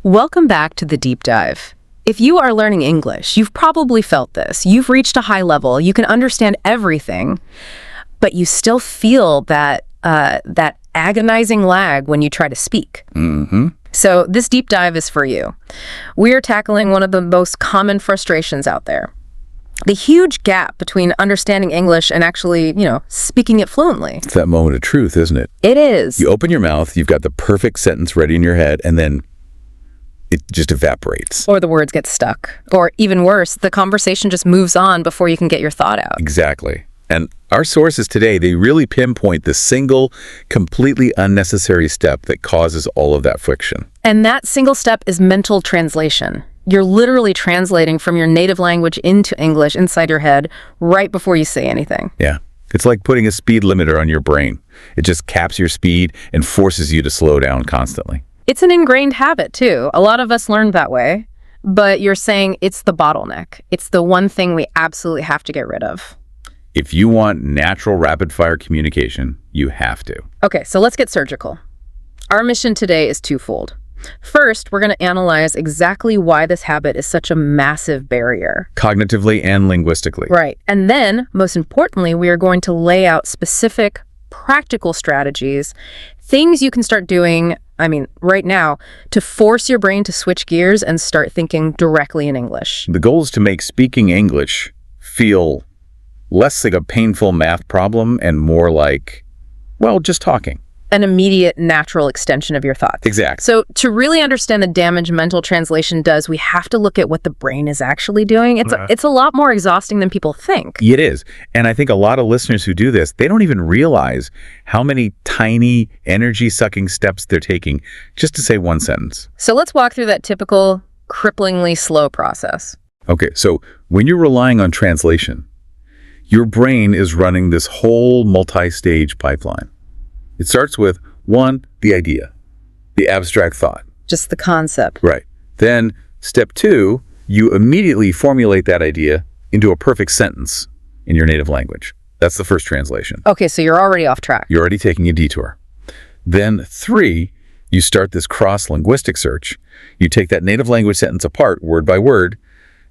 Welcome back to the deep dive. If you are learning English, you've probably felt this. You've reached a high level, you can understand everything, but you still feel that agonizing lag when you try to speak. So this deep dive is for you. We are tackling one of the most common frustrations out there. The huge gap between understanding English and actually, speaking it fluently. It's that moment of truth, isn't it? It is. You open your mouth, you've got the perfect sentence ready in your head, and then it just evaporates. Or the words get stuck. Or even worse, the conversation just moves on before you can get your thought out. Exactly. And our sources today, they really pinpoint the single, completely unnecessary step that causes all of that friction. And that single step is mental translation. You're literally translating from your native language into English inside your head right before you say anything. Yeah. It's like putting a speed limiter on your brain. It just caps your speed and forces you to slow down constantly. It's an ingrained habit, too. A lot of us learned that way. But you're saying it's the bottleneck. It's the one thing we absolutely have to get rid of. If you want natural rapid-fire communication, you have to. Okay, so let's get surgical. Our mission today is twofold. First, we're going to analyze exactly why this habit is such a massive barrier. Cognitively and linguistically. Right. And then, most importantly, we are going to lay out specific, practical strategies, things you can start doing, right now, to force your brain to switch gears and start thinking directly in English. The goal is to make speaking English feel less like a painful math problem and more like, just talking. An immediate, natural extension of your thoughts. Exactly. So to really understand the damage mental translation does, we have to look at what the brain is actually doing. It's a lot more exhausting than people think. It is. And I think a lot of listeners who do this, they don't even realize how many tiny energy-sucking steps they're taking just to say one sentence. So let's walk through that typical, cripplingly slow process. Okay, so when you're relying on translation, your brain is running this whole multi-stage pipeline. It starts with, one, the idea, the abstract thought. Just the concept. Right. Then, step two, you immediately formulate that idea into a perfect sentence in your native language. That's the first translation. Okay, so you're already off track. You're already taking a detour. Then, three, you start this cross-linguistic search. You take that native language sentence apart, word by word,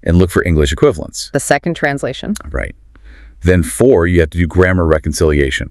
and look for English equivalents. The second translation. Right. Then four, you have to do grammar reconciliation.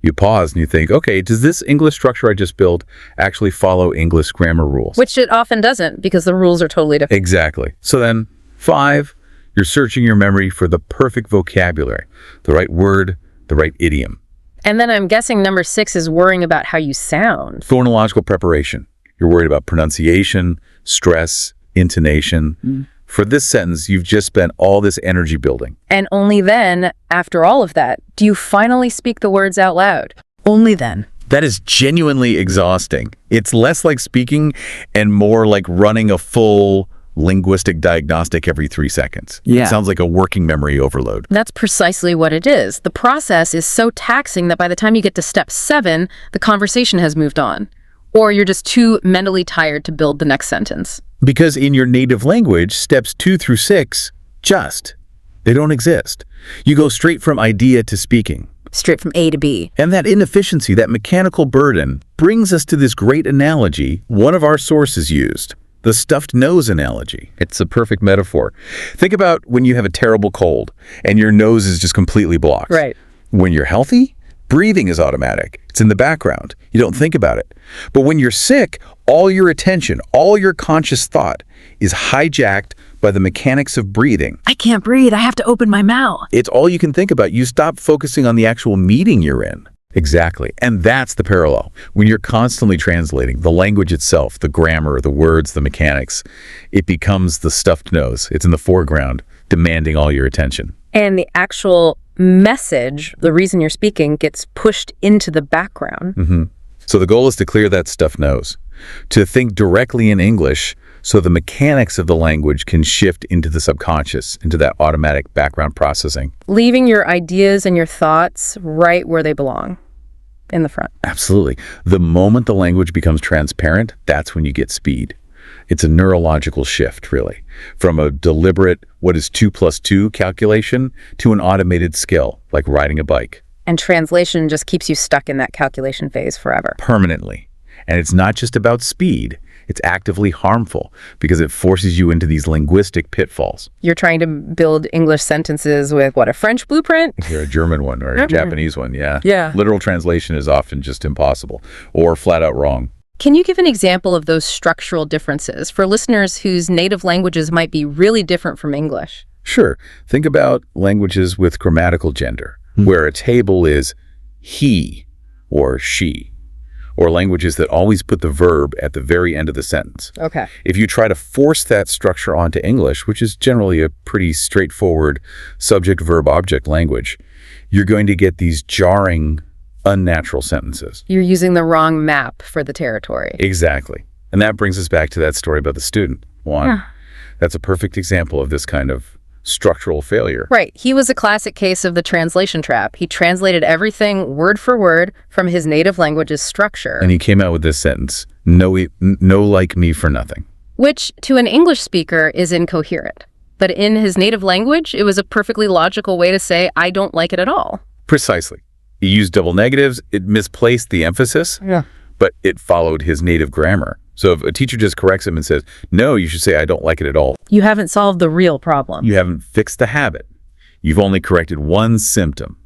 You pause and you think, okay, does this English structure I just built actually follow English grammar rules? Which it often doesn't, because the rules are totally different. Exactly. So then, five, you're searching your memory for the perfect vocabulary, the right word, the right idiom. And then I'm guessing number six is worrying about how you sound. Phonological preparation. You're worried about pronunciation, stress, intonation. For this sentence, you've just spent all this energy building. And only then, after all of that, do you finally speak the words out loud. Only then. That is genuinely exhausting. It's less like speaking and more like running a full linguistic diagnostic every 3 seconds. Yeah. It sounds like a working memory overload. That's precisely what it is. The process is so taxing that by the time you get to step 7, the conversation has moved on. Or you're just too mentally tired to build the next sentence. Because in your native language, steps 2 through 6, they don't exist. You go straight from idea to speaking. Straight from A to B. And that inefficiency, that mechanical burden, brings us to this great analogy one of our sources used, the stuffed nose analogy. It's a perfect metaphor. Think about when you have a terrible cold and your nose is just completely blocked. Right. When you're healthy, breathing is automatic. It's in the background. You don't think about it. But when you're sick, all your attention, all your conscious thought is hijacked by the mechanics of breathing. I can't breathe. I have to open my mouth. It's all you can think about. You stop focusing on the actual meeting you're in. Exactly. And that's the parallel. When you're constantly translating the language itself, the grammar, the words, the mechanics, it becomes the stuffed nose. It's in the foreground, demanding all your attention. And the actual message, the reason you're speaking, gets pushed into the background. So the goal is to clear that stuffed nose, to think directly in English so the mechanics of the language can shift into the subconscious, into that automatic background processing. Leaving your ideas and your thoughts right where they belong, in the front. Absolutely. The moment the language becomes transparent, that's when you get speed. It's a neurological shift, really, from a deliberate what is 2 + 2 calculation to an automated skill, like riding a bike. And translation just keeps you stuck in that calculation phase forever. Permanently. And it's not just about speed. It's actively harmful because it forces you into these linguistic pitfalls. You're trying to build English sentences with, what, a French blueprint? Or a German one or a Japanese one, yeah. Yeah. Literal translation is often just impossible or flat out wrong. Can you give an example of those structural differences for listeners whose native languages might be really different from English? Sure. Think about languages with grammatical gender, where a table is he or she, or languages that always put the verb at the very end of the sentence. Okay. If you try to force that structure onto English, which is generally a pretty straightforward subject-verb-object language, you're going to get these jarring, unnatural sentences. You're using the wrong map for the territory. Exactly. And that brings us back to that story about the student, Juan. Yeah. That's a perfect example of this kind of structural failure. Right. He was a classic case of the translation trap. He translated everything word for word from his native language's structure. And he came out with this sentence, no like me for nothing. Which, to an English speaker, is incoherent. But in his native language, it was a perfectly logical way to say, I don't like it at all. Precisely. He used double negatives, it misplaced the emphasis, but it followed his native grammar. So if a teacher just corrects him and says, no, you should say, I don't like it at all. You haven't solved the real problem. You haven't fixed the habit. You've only corrected one symptom.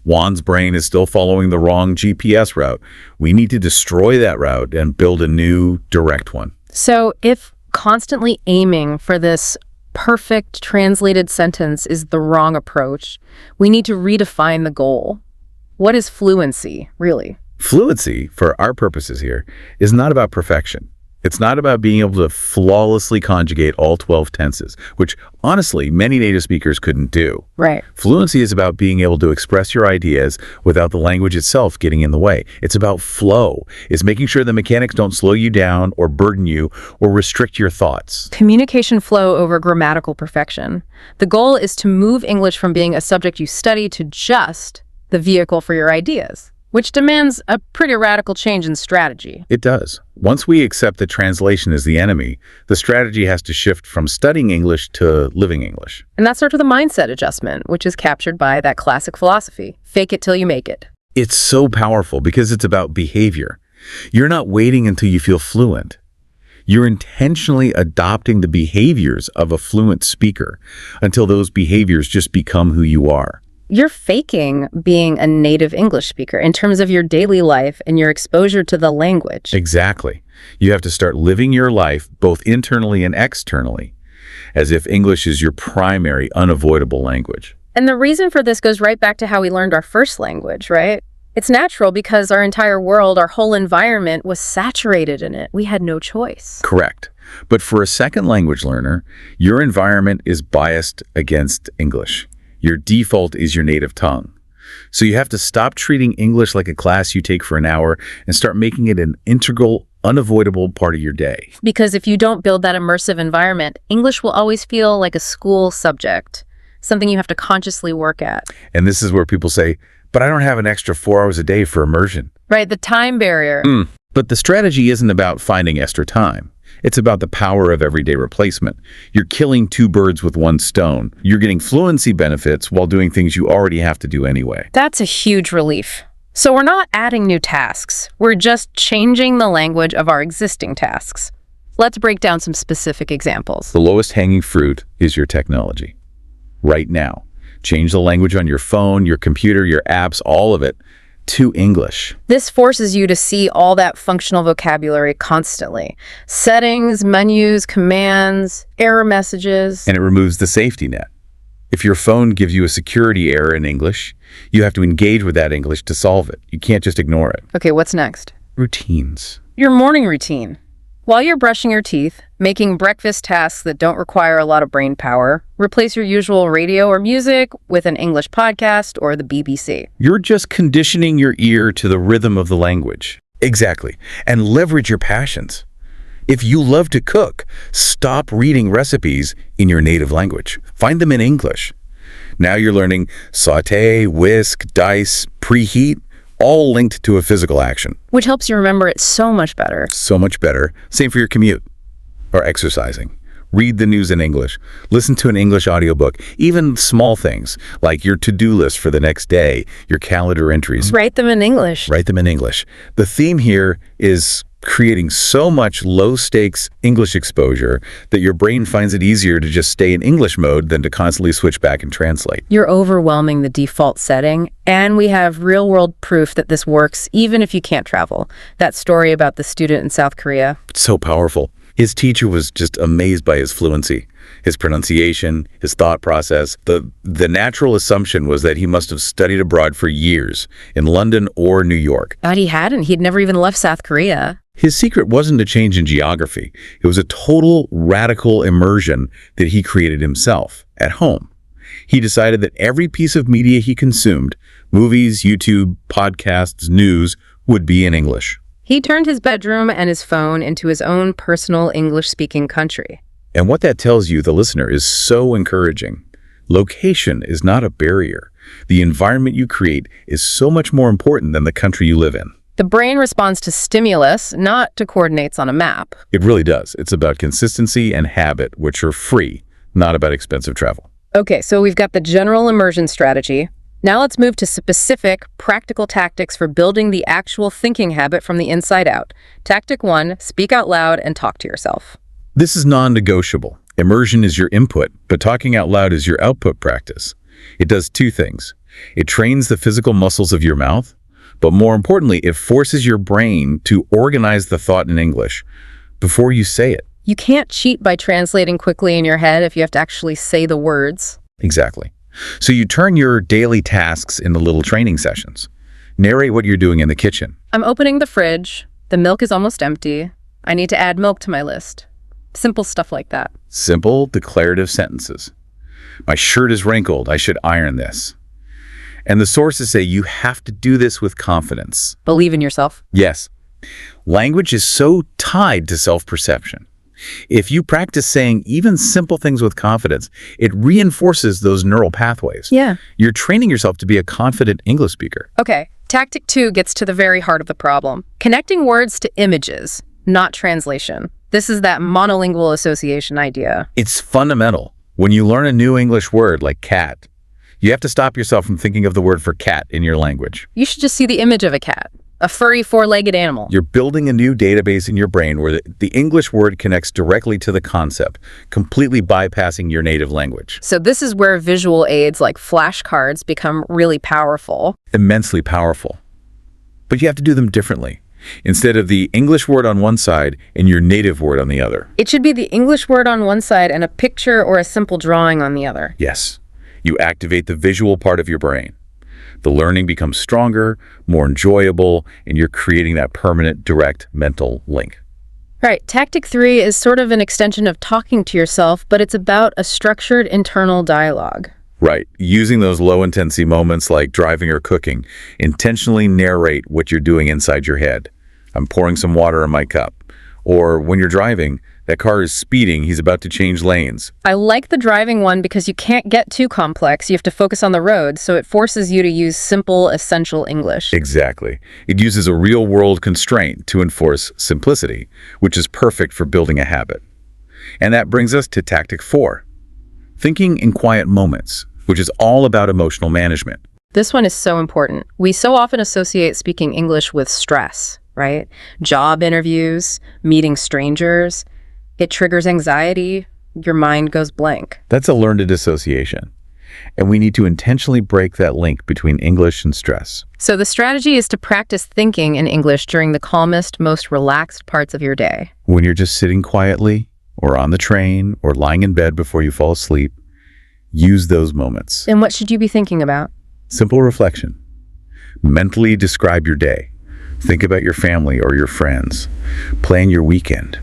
Juan's brain is still following the wrong GPS route. We need to destroy that route and build a new, direct one. So if constantly aiming for this perfect translated sentence is the wrong approach, we need to redefine the goal. What is fluency, really? Fluency, for our purposes here, is not about perfection. It's not about being able to flawlessly conjugate all 12 tenses, which honestly, many native speakers couldn't do. Right. Fluency is about being able to express your ideas without the language itself getting in the way. It's about flow. It's making sure the mechanics don't slow you down or burden you or restrict your thoughts. Communication flow over grammatical perfection. The goal is to move English from being a subject you study to just the vehicle for your ideas, which demands a pretty radical change in strategy. It does. Once we accept that translation is the enemy, the strategy has to shift from studying English to living English. And that starts with a mindset adjustment, which is captured by that classic philosophy, fake it till you make it. It's so powerful because it's about behavior. You're not waiting until you feel fluent. You're intentionally adopting the behaviors of a fluent speaker until those behaviors just become who you are. You're faking being a native English speaker in terms of your daily life and your exposure to the language. Exactly. You have to start living your life both internally and externally, as if English is your primary, unavoidable language. And the reason for this goes right back to how we learned our first language, right? It's natural because our entire world, our whole environment was saturated in it. We had no choice. Correct. But for a second language learner, your environment is biased against English. Your default is your native tongue. So you have to stop treating English like a class you take for an hour and start making it an integral, unavoidable part of your day. Because if you don't build that immersive environment, English will always feel like a school subject, something you have to consciously work at. And this is where people say, but I don't have an extra 4 hours a day for immersion. Right, the time barrier. But the strategy isn't about finding extra time. It's about the power of everyday replacement. You're killing 2 birds with 1 stone. You're getting fluency benefits while doing things you already have to do anyway. That's a huge relief. So we're not adding new tasks. We're just changing the language of our existing tasks. Let's break down some specific examples. The lowest hanging fruit is your technology. Right now. Change the language on your phone, your computer, your apps, all of it, to English. This forces you to see all that functional vocabulary constantly. Settings, menus, commands, error messages. And it removes the safety net. If your phone gives you a security error in English, you have to engage with that English to solve it. You can't just ignore it. Okay, what's next? Routines. Your morning routine. While you're brushing your teeth, making breakfast tasks that don't require a lot of brain power, replace your usual radio or music with an English podcast or the BBC. You're just conditioning your ear to the rhythm of the language. Exactly. And leverage your passions. If you love to cook, stop reading recipes in your native language. Find them in English. Now you're learning sauté, whisk, dice, preheat, all linked to a physical action. Which helps you remember it so much better. So much better. Same for your commute or exercising. Read the news in English. Listen to an English audiobook. Even small things like your to-do list for the next day, your calendar entries. Write them in English. Write them in English. The theme here is creating so much low-stakes English exposure that your brain finds it easier to just stay in English mode than to constantly switch back and translate. You're overwhelming the default setting, and we have real-world proof that this works even if you can't travel. That story about the student in South Korea. It's so powerful. His teacher was just amazed by his fluency, his pronunciation, his thought process. The natural assumption was that he must have studied abroad for years in London or New York. But he hadn't. He'd never even left South Korea. His secret wasn't a change in geography. It was a total radical immersion that he created himself at home. He decided that every piece of media he consumed, movies, YouTube, podcasts, news, would be in English. He turned his bedroom and his phone into his own personal English-speaking country. And what that tells you, the listener, is so encouraging. Location is not a barrier. The environment you create is so much more important than the country you live in. The brain responds to stimulus, not to coordinates on a map. It really does. It's about consistency and habit, which are free, not about expensive travel. Okay, so we've got the general immersion strategy. Now let's move to specific, practical tactics for building the actual thinking habit from the inside out. Tactic 1, speak out loud and talk to yourself. This is non-negotiable. Immersion is your input, but talking out loud is your output practice. It does two things. It trains the physical muscles of your mouth, but more importantly, it forces your brain to organize the thought in English before you say it. You can't cheat by translating quickly in your head if you have to actually say the words. Exactly. So you turn your daily tasks into little training sessions. Narrate what you're doing in the kitchen. I'm opening the fridge. The milk is almost empty. I need to add milk to my list. Simple stuff like that. Simple, declarative sentences. My shirt is wrinkled. I should iron this. And the sources say you have to do this with confidence. Believe in yourself. Yes. Language is so tied to self-perception. If you practice saying even simple things with confidence, it reinforces those neural pathways. Yeah. You're training yourself to be a confident English speaker. Okay, tactic 2 gets to the very heart of the problem. Connecting words to images, not translation. This is that monolingual association idea. It's fundamental. When you learn a new English word like cat, you have to stop yourself from thinking of the word for cat in your language. You should just see the image of a cat, a furry four-legged animal. You're building a new database in your brain where the English word connects directly to the concept, completely bypassing your native language. So this is where visual aids like flashcards become really powerful. Immensely powerful. But you have to do them differently. Instead of the English word on one side and your native word on the other. It should be the English word on one side and a picture or a simple drawing on the other. Yes. You activate the visual part of your brain. The learning becomes stronger, more enjoyable, and you're creating that permanent, direct mental link. Right. Tactic 3 is sort of an extension of talking to yourself, but it's about a structured internal dialogue. Right. Using those low-intensity moments like driving or cooking, intentionally narrate what you're doing inside your head. I'm pouring some water in my cup. Or when you're driving, that car is speeding, he's about to change lanes. I like the driving one because you can't get too complex. You have to focus on the road, so it forces you to use simple, essential English. Exactly. It uses a real-world constraint to enforce simplicity, which is perfect for building a habit. And that brings us to tactic 4. Thinking in quiet moments, which is all about emotional management. This one is so important. We so often associate speaking English with stress, right? Job interviews, meeting strangers. It triggers anxiety. Your mind goes blank. That's a learned dissociation. And we need to intentionally break that link between English and stress. So the strategy is to practice thinking in English during the calmest, most relaxed parts of your day. When you're just sitting quietly, or on the train, or lying in bed before you fall asleep, use those moments. And what should you be thinking about? Simple reflection. Mentally describe your day. Think about your family or your friends. Plan your weekend.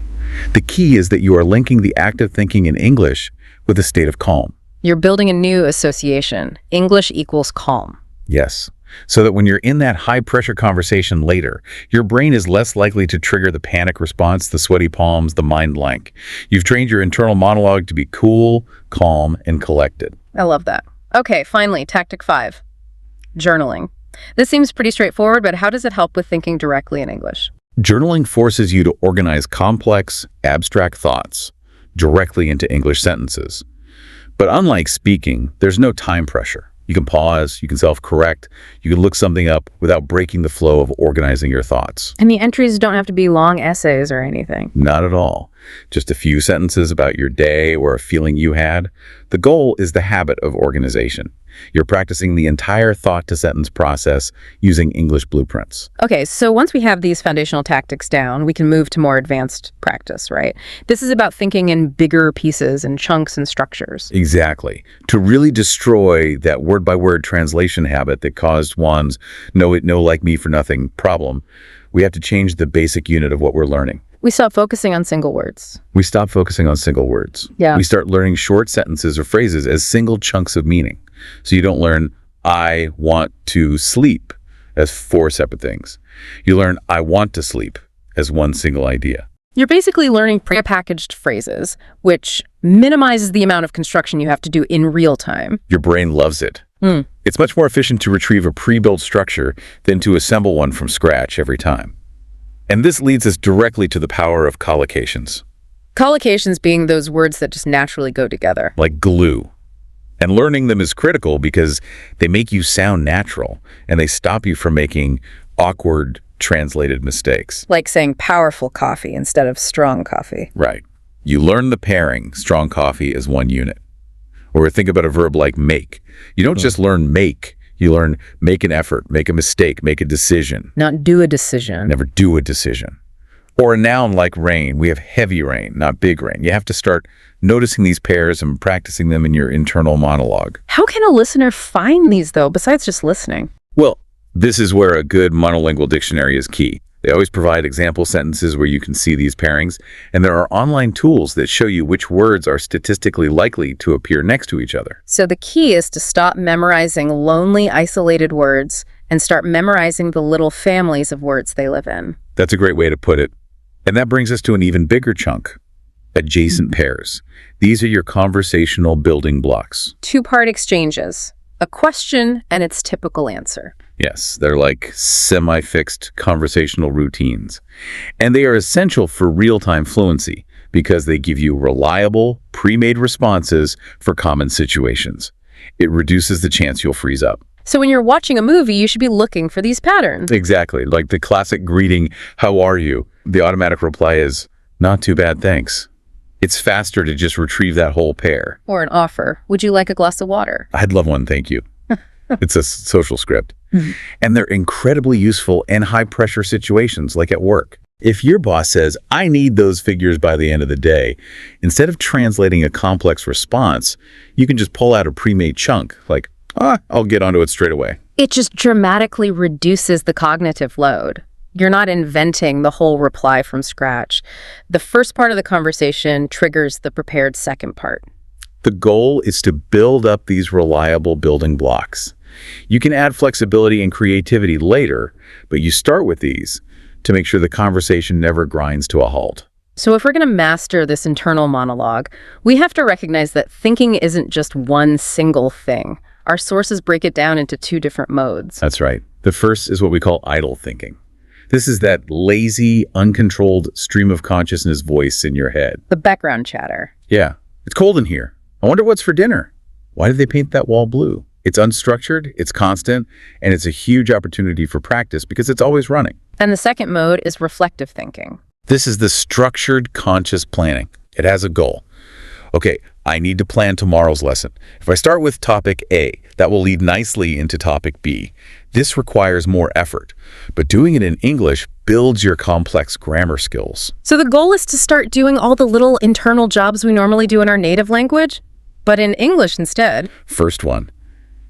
The key is that you are linking the act of thinking in English with a state of calm. You're building a new association. English equals calm. Yes. So that when you're in that high-pressure conversation later, your brain is less likely to trigger the panic response, the sweaty palms, the mind blank. You've trained your internal monologue to be cool, calm, and collected. I love that. Okay, finally, tactic 5. Journaling. This seems pretty straightforward, but how does it help with thinking directly in English? Journaling forces you to organize complex, abstract thoughts directly into English sentences. But unlike speaking, there's no time pressure. You can pause, you can self-correct, you can look something up without breaking the flow of organizing your thoughts. And the entries don't have to be long essays or anything. Not at all. Just a few sentences about your day or a feeling you had. The goal is the habit of organization. You're practicing the entire thought-to-sentence process using English blueprints. Okay, so once we have these foundational tactics down, we can move to more advanced practice, right? This is about thinking in bigger pieces and chunks and structures. Exactly. To really destroy that word-by-word translation habit that caused Juan's no like me for nothing problem, we have to change the basic unit of what we're learning. We stop focusing on single words. We stop focusing on single words. Yeah. We start learning short sentences or phrases as single chunks of meaning. So you don't learn, I want to sleep as 4 separate things. You learn, I want to sleep as one single idea. You're basically learning prepackaged phrases, which minimizes the amount of construction you have to do in real time. Your brain loves it. It's much more efficient to retrieve a pre-built structure than to assemble one from scratch every time. And this leads us directly to the power of collocations. Collocations being those words that just naturally go together. Like glue. And learning them is critical because they make you sound natural and they stop you from making awkward translated mistakes. Like saying powerful coffee instead of strong coffee. Right. You learn the pairing, strong coffee, as one unit. Or think about a verb like make. You don't just learn make. You learn make an effort, make a mistake, make a decision. Not do a decision. Never do a decision. Or a noun like rain. We have heavy rain, not big rain. You have to start noticing these pairs and practicing them in your internal monologue. How can a listener find these, though, besides just listening? Well, this is where a good monolingual dictionary is key. They always provide example sentences where you can see these pairings, and there are online tools that show you which words are statistically likely to appear next to each other. So the key is to stop memorizing lonely, isolated words and start memorizing the little families of words they live in. That's a great way to put it. And that brings us to an even bigger chunk, adjacent pairs. These are your conversational building blocks. 2-part exchanges, a question and its typical answer. Yes, they're like semi-fixed conversational routines. And they are essential for real-time fluency because they give you reliable, pre-made responses for common situations. It reduces the chance you'll freeze up. So when you're watching a movie, you should be looking for these patterns. Exactly. Like the classic greeting, how are you? The automatic reply is, not too bad, thanks. It's faster to just retrieve that whole pair. Or an offer. Would you like a glass of water? I'd love one, thank you. It's a social script. And they're incredibly useful in high-pressure situations, like at work. If your boss says, I need those figures by the end of the day, instead of translating a complex response, you can just pull out a pre-made chunk, like, I'll get onto it straight away. It just dramatically reduces the cognitive load. You're not inventing the whole reply from scratch. The first part of the conversation triggers the prepared second part. The goal is to build up these reliable building blocks. You can add flexibility and creativity later, but you start with these to make sure the conversation never grinds to a halt. So if we're going to master this internal monologue, we have to recognize that thinking isn't just one single thing. Our sources break it down into 2 different modes. That's right. The first is what we call idle thinking. This is that lazy, uncontrolled stream of consciousness voice in your head. The background chatter. Yeah. It's cold in here. I wonder what's for dinner. Why did they paint that wall blue? It's unstructured, it's constant, and it's a huge opportunity for practice because it's always running. And the second mode is reflective thinking. This is the structured, conscious planning. It has a goal. Okay, I need to plan tomorrow's lesson. If I start with topic A, that will lead nicely into topic B. This requires more effort, but doing it in English builds your complex grammar skills. So the goal is to start doing all the little internal jobs we normally do in our native language, but in English instead. First one,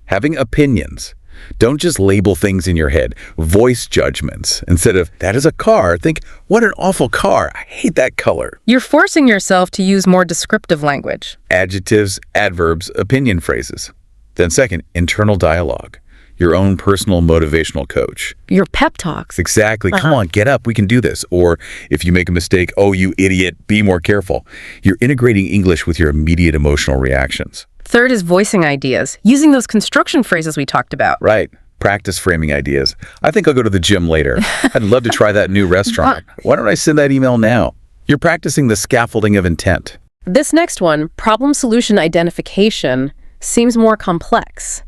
having opinions. Don't just label things in your head. Voice judgments. Instead of, that is a car, think, what an awful car. I hate that color. You're forcing yourself to use more descriptive language. Adjectives, adverbs, opinion phrases. Then second, internal dialogue. Your own personal motivational coach. Your pep talks. Exactly. Come on, get up. We can do this. Or if you make a mistake, oh, you idiot, be more careful. You're integrating English with your immediate emotional reactions. Third is voicing ideas, using those construction phrases we talked about. Right. Practice framing ideas. I think I'll go to the gym later. I'd love to try that new restaurant. Why don't I send that email now? You're practicing the scaffolding of intent. This next one, problem solution identification, seems more complex.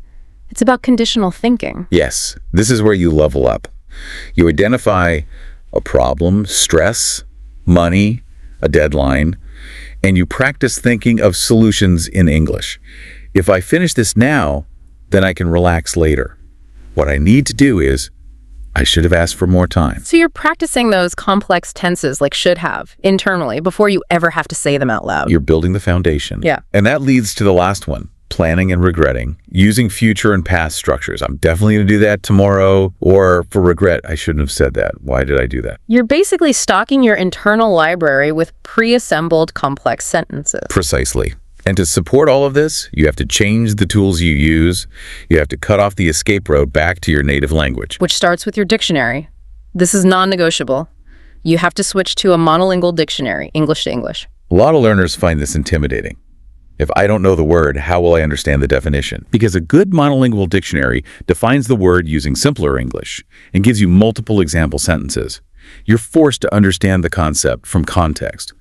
It's about conditional thinking. Yes, this is where you level up. You identify a problem, stress, money, a deadline, and you practice thinking of solutions in English. If I finish this now, then I can relax later. What I need to do is, I should have asked for more time. So you're practicing those complex tenses like should have internally before you ever have to say them out loud. You're building the foundation. Yeah. And that leads to the last one, planning and regretting, using future and past structures. I'm definitely going to do that tomorrow, or for regret, I shouldn't have said that. Why did I do that? You're basically stocking your internal library with pre-assembled complex sentences. Precisely. And to support all of this, you have to change the tools you use. You have to cut off the escape road back to your native language. Which starts with your dictionary. This is non-negotiable. You have to switch to a monolingual dictionary, English to English. A lot of learners find this intimidating. If I don't know the word, how will I understand the definition? Because a good monolingual dictionary defines the word using simpler English and gives you multiple example sentences. You're forced to understand the concept from context,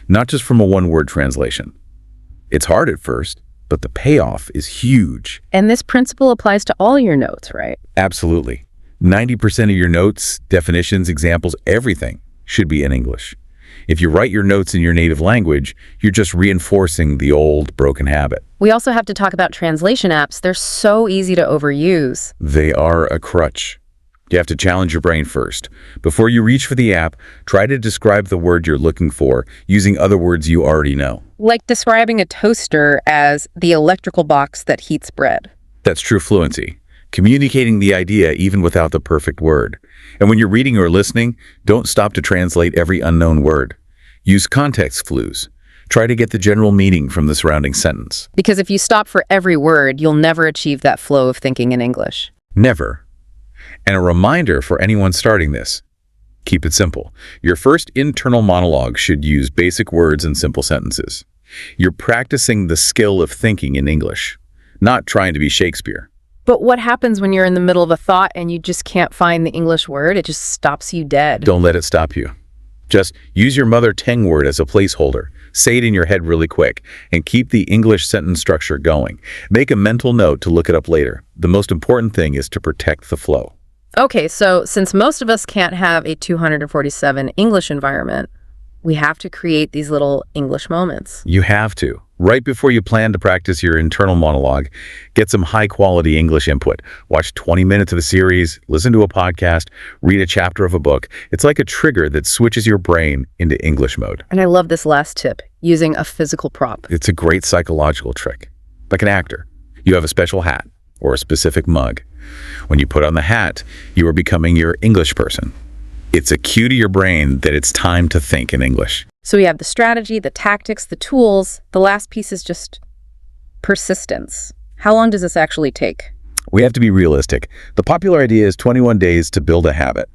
not just from a one-word translation. It's hard at first, but the payoff is huge. And this principle applies to all your notes, right? Absolutely. 90% of your notes, definitions, examples, everything should be in English. If you write your notes in your native language, you're just reinforcing the old broken habit. We also have to talk about translation apps. They're so easy to overuse. They are a crutch. You have to challenge your brain first. Before you reach for the app, try to describe the word you're looking for using other words you already know. Like describing a toaster as the electrical box that heats bread. That's true fluency. Communicating the idea even without the perfect word. And when you're reading or listening, don't stop to translate every unknown word. Use context clues. Try to get the general meaning from the surrounding sentence. Because if you stop for every word, you'll never achieve that flow of thinking in English. Never. And a reminder for anyone starting this, keep it simple. Your first internal monologue should use basic words and simple sentences. You're practicing the skill of thinking in English, not trying to be Shakespeare. But what happens when you're in the middle of a thought and you just can't find the English word? It just stops you dead. Don't let it stop you. Just use your mother tongue word as a placeholder. Say it in your head really quick and keep the English sentence structure going. Make a mental note to look it up later. The most important thing is to protect the flow. Okay, so since most of us can't have a 247 English environment, we have to create these little English moments. You have to. Right before you plan to practice your internal monologue, get some high-quality English input. Watch 20 minutes of a series, listen to a podcast, read a chapter of a book. It's like a trigger that switches your brain into English mode. And I love this last tip, using a physical prop. It's a great psychological trick. Like an actor, you have a special hat or a specific mug. When you put on the hat, you are becoming your English person. It's a cue to your brain that it's time to think in English. So we have the strategy, the tactics, the tools. The last piece is just persistence. How long does this actually take? We have to be realistic. The popular idea is 21 days to build a habit.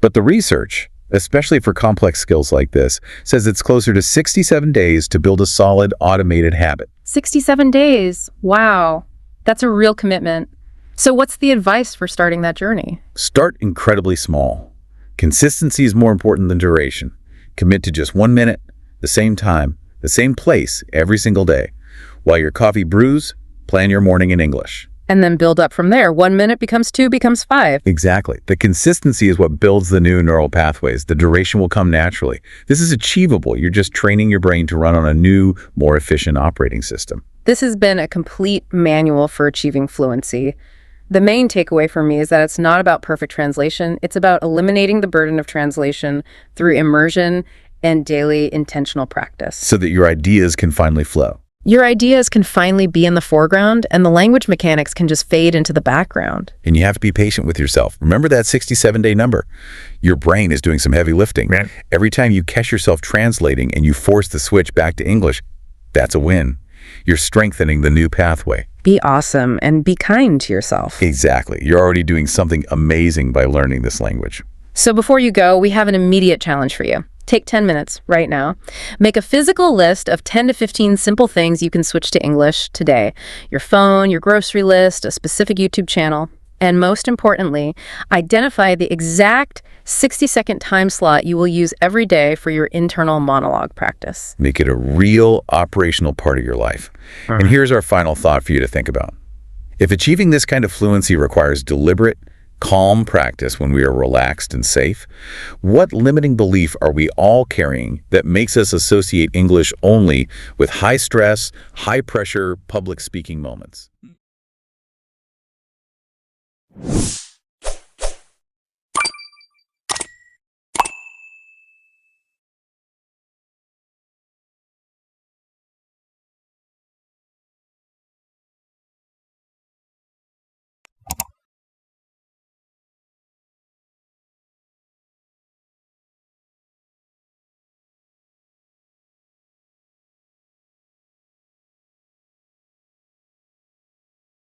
But the research, especially for complex skills like this, says it's closer to 67 days to build a solid automated habit. 67 days. Wow. That's a real commitment. So what's the advice for starting that journey? Start incredibly small. Consistency is more important than duration. Commit to just 1 minute, the same time, the same place every single day. While your coffee brews, plan your morning in English. And then build up from there. 1 minute becomes 2, becomes 5. Exactly. The consistency is what builds the new neural pathways. The duration will come naturally. This is achievable. You're just training your brain to run on a new, more efficient operating system. This has been a complete manual for achieving fluency. The main takeaway for me is that it's not about perfect translation. It's about eliminating the burden of translation through immersion and daily intentional practice. So that your ideas can finally flow. Your ideas can finally be in the foreground, and the language mechanics can just fade into the background. And you have to be patient with yourself. Remember that 67-day number. Your brain is doing some heavy lifting. Right. Every time you catch yourself translating and you force the switch back to English, that's a win. You're strengthening the new pathway. Be awesome and be kind to yourself. Exactly. You're already doing something amazing by learning this language. So before you go, we have an immediate challenge for you. Take 10 minutes right now. Make a physical list of 10 to 15 simple things you can switch to English today. Your phone, your grocery list, a specific YouTube channel. And most importantly, identify the exact 60-second time slot you will use every day for your internal monologue practice. Make it a real operational part of your life. And here's our final thought for you to think about. If achieving this kind of fluency requires deliberate, calm practice when we are relaxed and safe, what limiting belief are we all carrying that makes us associate English only with high-stress, high-pressure public speaking moments?